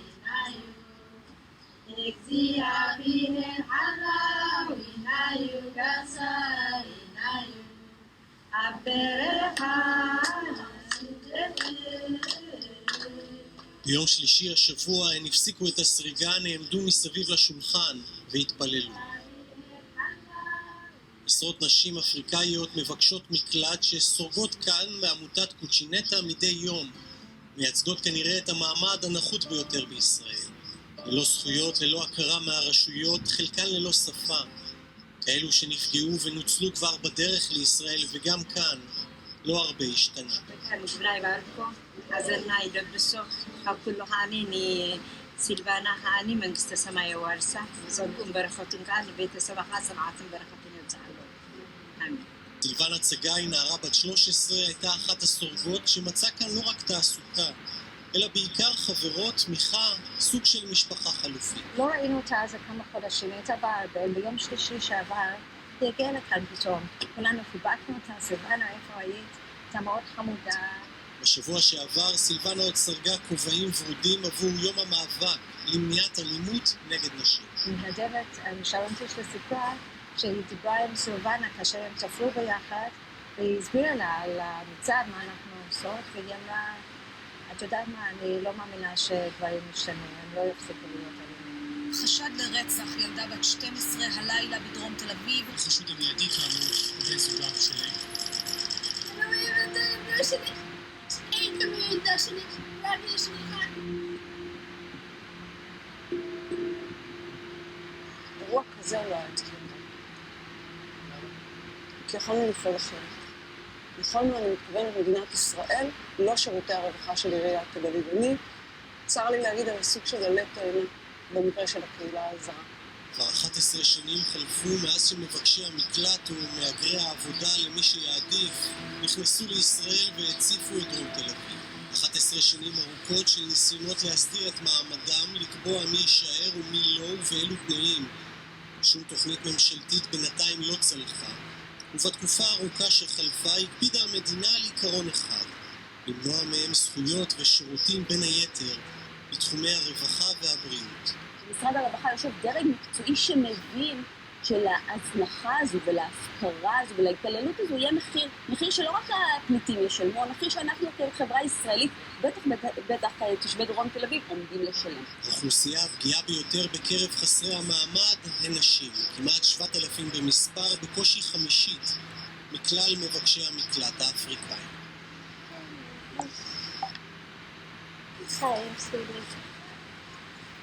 inayu Exia bihe halaw inayu gasa inayu Abereha ביום שלישי השבוע הן הפסיקו את הסריגה, נעמדו מסביב לשולחן והתפללו. עשרות נשים אפריקאיות מבקשות מקלט שסורגות כאן מעמותת קוצ'ינטה מדי יום, מייצגות כנראה את המעמד הנחות ביותר בישראל. ללא זכויות, ללא הכרה מהרשויות, חלקן ללא שפה. כאלו שנפגעו ונוצלו כבר בדרך לישראל, וגם כאן לא הרבה השתנה. سيلفانا هاني من قصة سماية وارسة صدقون برختون كان بيت سبحة سمعة برختون يبزعلون آمين. סילבנה צגאי, נערה בת 13, הייתה אחת הסורגות שמצאה כאן לא רק תעסוקה, אלא בעיקר חברות, תמיכה, סוג של משפחה חלופית. לא ראינו אותה אז כמה חודשים, הייתה ביום שלישי שעבר, היא הגיעה לכאן פתאום. כולנו חיבקנו אותה, סילבנה, איפה היית? הייתה מאוד חמודה. בשבוע שעבר סילבנה עוד סרגה כובעים ורודים עבור יום המאבק למניעת אלימות נגד נשים. מתנדבת, שלום טיש לסיפרה שהיא דיברה עם סילבנה כאשר הם צפרו ביחד והיא הסבירה לה על המצב, מה אנחנו עושות, והיא אמרה, את יודעת מה, אני לא מאמינה שדברים משתנים, הם לא יפסיקו להיות אלימים. חשד לרצח ילדה בת 12 הלילה בדרום תל אביב. החשוד המיידי כאמור בן זוגה שלהם. אני אוהבת את הילדה שלי. אין גם ילדה שלי, רק יש לי אחד. אירוע כזה לא היה צריך לדעת. כי יכולנו לפעול אחרת. יכולנו, אני מתכוונת למדינת ישראל, לא שירותי הרווחה של עיריית תל אביב. אני, צר לי להגיד על הסוג של עלה תאנה במקרה של הקהילה הזרה. כבר 11 שנים חלפו מאז שמבקשי המקלט ומהגרי העבודה למי שיעדיף נכנסו לישראל והציפו את דרום תל אביב. 11 שנים ארוכות של ניסיונות להסדיר את מעמדם, לקבוע מי יישאר ומי לא ובאילו תנאים. שום תוכנית ממשלתית בינתיים לא צלחה, ובתקופה הארוכה שחלפה הקפידה המדינה על עיקרון אחד, למנוע מהם זכויות ושירותים בין היתר בתחומי הרווחה והבריאות. במשרד הרווחה יושב דרג מקצועי שמבין שלהזנחה הזו ולהפקרה הזו ולהתעללות הזו יהיה מחיר שלא רק הפליטים ישלמו, מחיר שאנחנו כחברה ישראלית, בטח תושבי דרום תל אביב, עומדים לשלם. האוכלוסייה הפגיעה ביותר בקרב חסרי המעמד הן נשים, כמעט 7,000 במספר, בקושי חמישית מכלל מבקשי המקלט האפריקאים. חיים סביבי.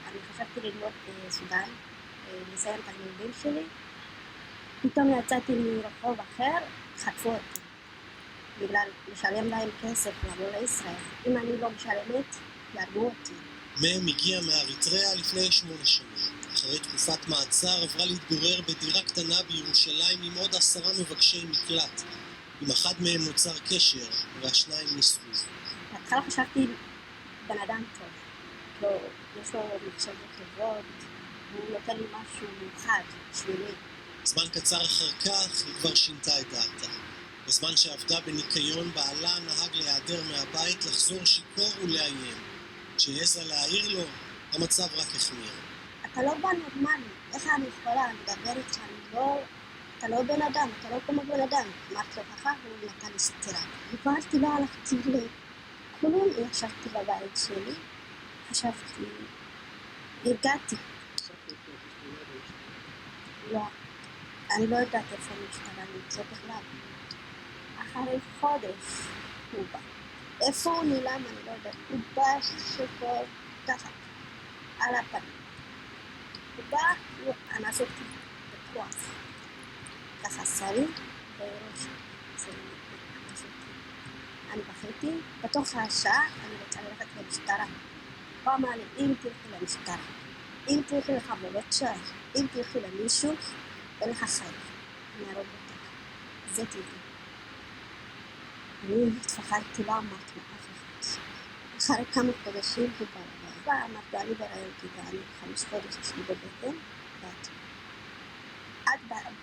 אני חשבתי ללמוד בסודן, לסיים את הלימודים שלי. פתאום יצאתי מרחוב אחר, חטפו אותי. בגלל לשלם להם כסף לבוא לישראל. אם אני לא משלמת, ירגו אותי. מם הגיע מאריתריאה לפני 8 שנים. אחרי תקופת מעצר עברה להתגורר בדירה קטנה בירושלים עם עוד 10 מבקשי מקלט. עם אחד מהם נוצר קשר והשניים נישאו. בהתחלה חשבתי בן אדם טוב. לא, יש לו מחשבות טובות, הוא נותן לי משהו מיוחד בשבילי. זמן קצר אחר כך היא כבר שינתה את דעתה. בזמן שעבדה בניקיון בעלה נהג להיעדר מהבית, לחזור שיכור ולאיים. כשהעזה להעיר לו, המצב רק החמיר. אתה לא בן נורמלי, איך אני יכולה לדבר איתך, אתה לא בן אדם, אתה לא כמו בן אדם. אמרתי לו ככה, הוא נתן לי סתירה. דיברתי לו, הלכתי לכולם, ישבתי בבית שלי, חשבתי, הרגעתי. לא, אני לא יודעת איפה המשטרה נמצא בכלל. אחרי חודש הוא בא. איפה הוא נעלם, אני לא יודעת. הוא בא שפה ככה, על הפנים. הוא בא, הוא אנס אותי בכוח. ככה שרי וראש. זה אנס אותי. אני בכיתי, בתוך השעה אני רוצה ללכת למשטרה. הוא אמר לי, אם תלכי למשטרה, אם תלכי לחברות שי, אם תלכי למישהו, אין לך חיים. אני ארוג אותך. זה טבעי. אני התפחדתי, לא אמרתי לאף אחד. אחרי כמה חודשים הוא בא, אמרתי, אני בראיון אותי, ואני 5 חודש יש לי בבטן, באתי. את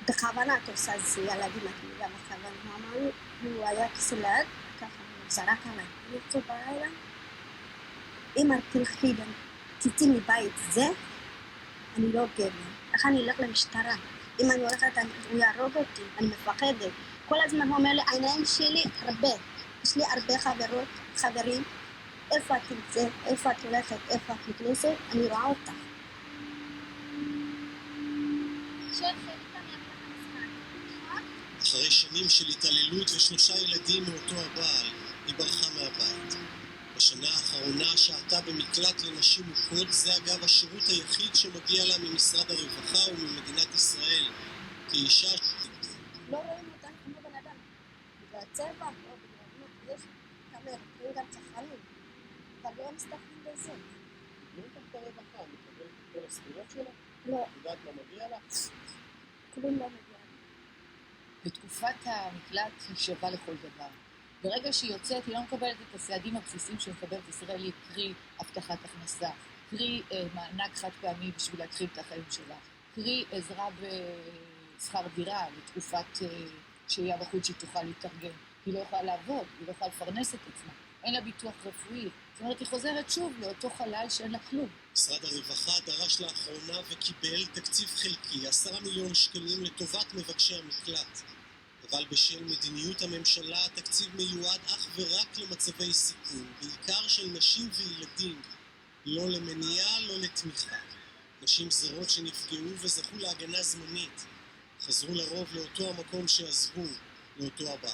בכוונה את עושה זה ילדים, את מידה בכוונה, הוא אמר לי, הוא היה כסלד, ככה הוא זרק עליי. אני יוצא בלילה, אם את תלכי תצאי מבית זה, אני לא גבר. איך אני אלך למשטרה? אם אני הולכת, הוא יהרוג אותי, אני מפחדת. כל הזמן הוא אומר לי, העיניים שלי הרבה. יש לי הרבה חברים. איפה את נמצאת? איפה את הולכת? איפה את נכנסת? אני רואה אותך. אחרי שנים של התעללות ו3 ילדים מאותו הבעל, היא ברחה מהבית. בשנה האחרונה שהתה במקלט לנשים מוכות, זה אגב השירות היחיד שמגיע לה ממשרד הרווחה וממדינת ישראל. כאישה... לא רואים אותן כמו בן אדם. בגלל הצבע, לא בגלל... יש קאמר, רואים גם צחנים. אבל לא מסתכלים בזה. לא גם את הרווחה, מקבל כל הזכויות שלה? לא. יודעת מה מגיע לה? כלום לא מגיע. בתקופת המקלט היא שווה לכל דבר. ברגע שהיא יוצאת, היא לא מקבלת את הסעדים הבסיסיים שמקבלת ישראלית, קרי הבטחת הכנסה, קרי מענק חד פעמי בשביל להתחיל את החיים שלה, קרי עזרה בשכר דירה לתקופת שהייה בחוץ שהיא תוכל להתארגן. היא לא יכולה לעבוד, היא לא יכולה לפרנס את עצמה, אין לה ביטוח רפואי. זאת אומרת, היא חוזרת שוב לאותו חלל שאין לה כלום. משרד הרווחה דרש לאחרונה וקיבל תקציב חלקי, 10 מיליון שקלים לטובת מבקשי המקלט. אבל בשל מדיניות הממשלה התקציב מיועד אך ורק למצבי סיכון, בעיקר של נשים וילדים, לא למניעה, לא לתמיכה. נשים זרות שנפגעו וזכו להגנה זמנית, חזרו לרוב לאותו המקום שעזבו, לאותו הבעל.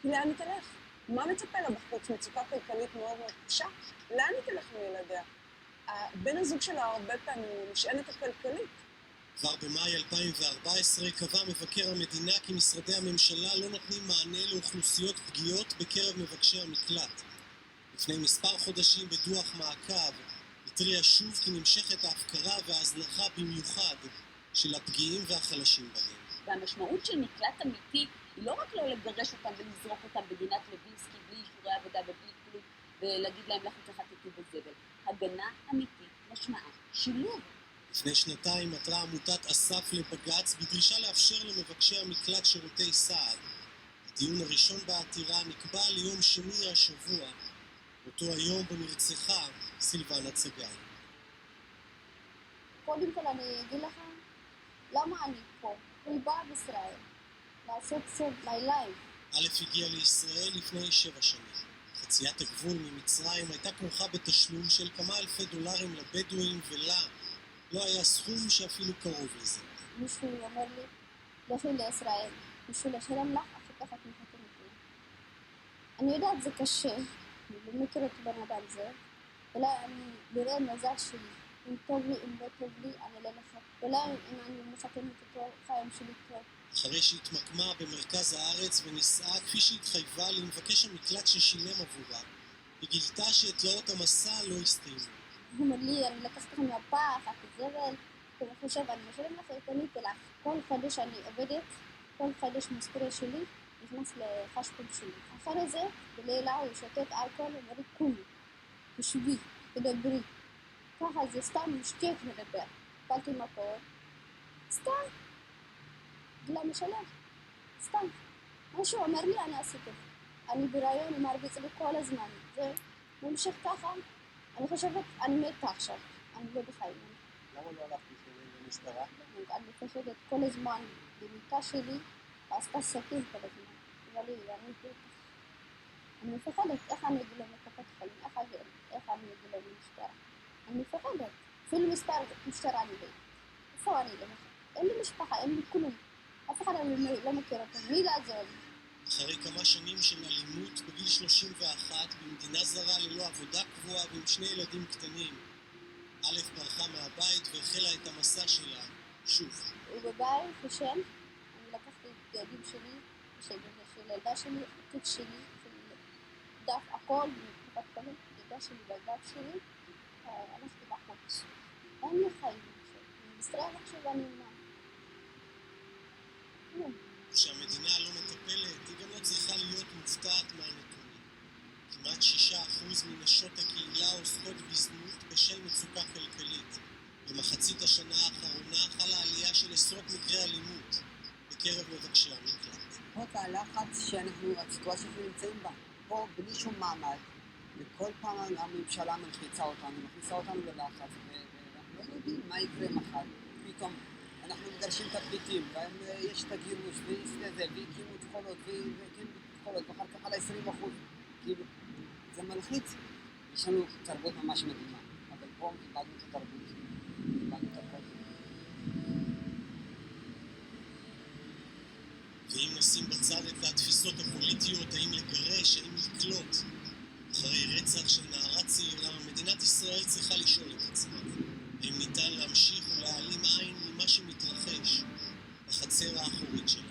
לאן היא תלך? מה מצפה לה בחוץ? מצוקה כלכלית מאוד מאוד קשה? לאן היא תלך מילדיה? בן הזוג שלה הרבה פעמים נשענת הכלכלית. כבר במאי 2014 קבע מבקר המדינה כי משרדי הממשלה לא נותנים מענה לאוכלוסיות פגיעות בקרב מבקשי המקלט. לפני מספר חודשים בדוח מעקב התריע שוב כי נמשכת ההפקרה וההזנחה במיוחד של הפגיעים והחלשים בהם. והמשמעות של מקלט אמיתי היא לא רק לא לגרש אותם ולזרוק אותם בגינת לוינסקי בלי אישורי עבודה ובלי כלום ולהגיד להם לכו תחטטו בזבל. הגנה אמיתית משמעה שילוב. לפני שנתיים עתרה עמותת אסף לבג"ץ בדרישה לאפשר למבקשי המקלט שירותי סעד. הדיון הראשון בעתירה נקבע ליום שני השבוע, אותו היום בו נרצחה סילבנה צגאי. קודם כל אני אגיד לך, למה אני פה? אני באה בישראל, לעשות סוף בלילה. א' הגיע לישראל לפני 7 שנים. חציית הגבול ממצרים הייתה כרוכה בתשלום של כמה אלפי דולרים לבדואים ולה לא היה סכום שאפילו קרוב לזה. מישהו אומר לי, לכי לישראל, מישהו לשלם לך, אחר כך את מחכים אותי. אני יודעת, זה קשה, אני לא מכירה את בן אדם זה, אולי אני נראה מזל שלי, אם טוב לי, אם לא טוב לי, אני לא לך. אולי אם אני מסכמת אותו, חיים שלי טוב. אחרי שהתמקמה במרכז הארץ וניסעה כפי שהתחייבה למבקש המקלט ששילם עבורה, היא גילתה שתלאות המסע לא הסתיימו. הוא אומר לי, אני לקחת לך מהפח, את זבל, אני חושב, אני משלם לך את ענית לך. כל חודש אני עובדת, כל חודש משכורת שלי, נכנס לחשבון שלי. אחרי זה, בלילה הוא שותת אלכוהול, אומר לי, קומי, תשבי, תדברי. ככה זה סתם משתק לדבר. קיבלתי מקור, סתם. בגלל משלם, סתם. מה שהוא אומר לי, אני עשיתי. אני ברעיון, הוא מרביץ לי כל הזמן. זה ממשיך ככה. אני חושבת, אני מתה עכשיו. אני לא בחיים. למה לא הלכת למשטרה? אני מפחדת כל הזמן במיטה שלי, ועשתה סכין כל הזמן. אבל אני בטח. אני מפחדת, איך אני אגיד להם לקופת חולים? איך אני אגיד להם למשטרה? אני מפחדת. אפילו משטרה אני בית. איפה אני אלך? אין לי משפחה, אין לי כלום. אף אחד לא מכיר אותם. מי לעזור? אחרי כמה שנים של אלימות בגיל 31 במדינה זרה ללא עבודה קבועה ועם 2 ילדים קטנים, א' ברחה מהבית והחלה את המסע שלה שוב. הוא בבית, חושן, אני לקחתי את ילדים שלי, של ילדה שלי, התיק שלי, של דף הכל, מקופת חולים, ילדה שלי והדף שלי, הלכתי בחוץ. אין לי חיים עכשיו. בישראל עכשיו אני מה? כלום. כשהמדינה לא מטפלת, היא גם לא צריכה להיות מופתעת מהנתונים. כמעט 6% מנשות הקהילה עוסקות בזנות בשל מצוקה כלכלית. במחצית השנה האחרונה חלה עלייה של עשרות מקרי אלימות בקרב מבקשי המקלט. למרות הלחץ הסיטואציה שאנחנו נמצאים בה, פה בלי שום מעמד, וכל פעם הממשלה מלחיצה אותנו, מכניסה אותנו ללחץ, ואנחנו לא יודעים מה יקרה מחר. פתאום אנחנו מגרשים את הפליטים, ויש את הגירוש, והקימו את חולות, ואחר כך על 20%. כאילו, זה מלחיץ. יש לנו תרבות ממש מדהימה, אבל פה איבדנו את התרבות, איבדנו את הכל. ואם נשים בצד את התפיסות הפוליטיות, האם לגרש, האם לקלוט, אחרי רצח של נערה צעירה, מדינת ישראל צריכה לשאול את עצמה, האם ניתן להמשיך ולהעלים עין ממה שמתרחש בחצר האחורית שלה.